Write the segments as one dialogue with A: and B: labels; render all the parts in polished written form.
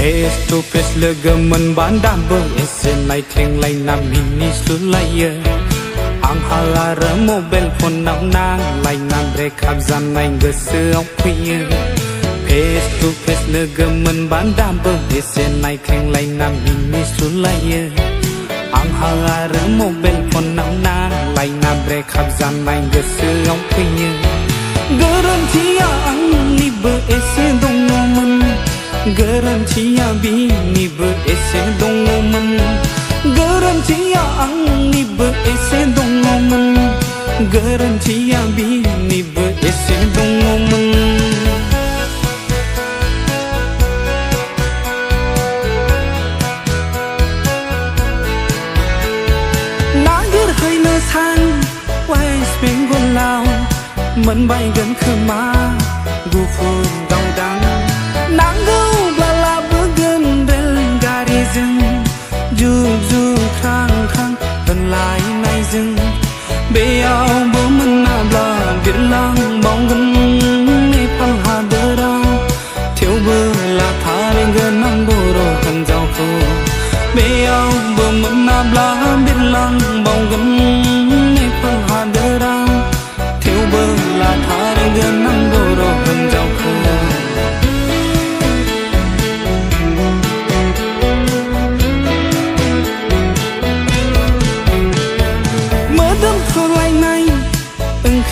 A: face to face lơ gơ mình bán đam bơ ese này thèn lại nằm mini su lại ang halara mobile phone nang nang lại nằm break up gian này gơ sơ ốc khuya face to face lơ gơ mình bán đam bơ ese này thèn lại nằm mini su lại ang halara mobile phone nang nang lại nằm break up gian này gơ sơ ốc khuya garantia ang ni bơ ese dong no mình garantia bini bơ ese dong no mình garantia ang ni bơ ese dong no mình garantia bini bơ ese dong no mình nagir hay nơ sang west bengal lao mình bay gần khơi má gu phun gao đắng nắng gâu bla la bơ gần đến gari rừng du du khang khang gần lại nay rừng bê ao bơ mình na bla việt lang bóng gần nê phăng hà đơ đau thiếu bơ là tha lên gần nắng bồ đồ cần giàu phù bê ao bơ mình na bla việt lang bóng gần nê phăng hà đơ đau thiếu bơ là tha lên gần nắng bồ đồ cần giàu phù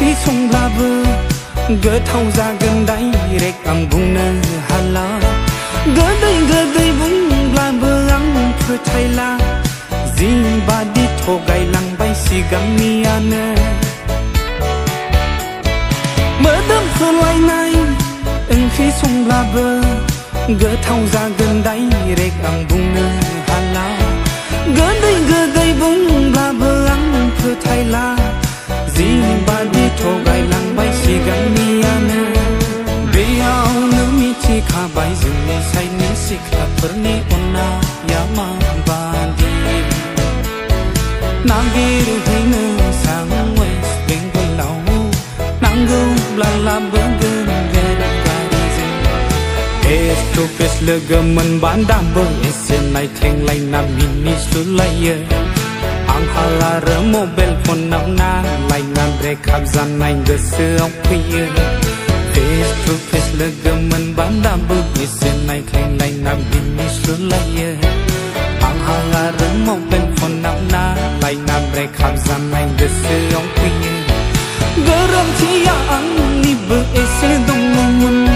A: khi sông la vơ gỡ thâu ra gần đáy rek ang bung nơ hala gỡ đây bung la vơ ang phơi thay la zin ba đi thô gai lăng bay si gam mi ane mở đâm khơi lai này khi sông la vơ gỡ thâu ra gần đáy rek ang bung nơ hala gỡ đây bung la vơ ang phơi thay la zin ba đi thô gai lăng bay si gam mi ane bê ao nơ mi chi kha bay zung ni say ni si kha per ni onna yama bandi nagir hay nơ sang west bengal lao nang go bla la bơ gần về gari zung face to face lơ gơ mình bán đam bơ ese này thèn lại nằm mini su lại ang halara mobile phone nang nang lại nằm break up gian này gơ sơ ốc khuya face to face lơ gơ mình bán đam bơ ese này thèn lại nằm mini su lại ang halara mobile phone nang nang lại nằm break up gian này gơ sơ ốc khuya garantia ang ni bơ ese dong no mình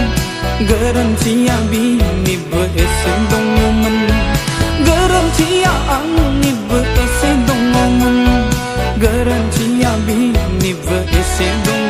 A: garantia bini bơ ese dong no mình garantia ang ni bơ ese dong no mình garantia bini bơ ese dong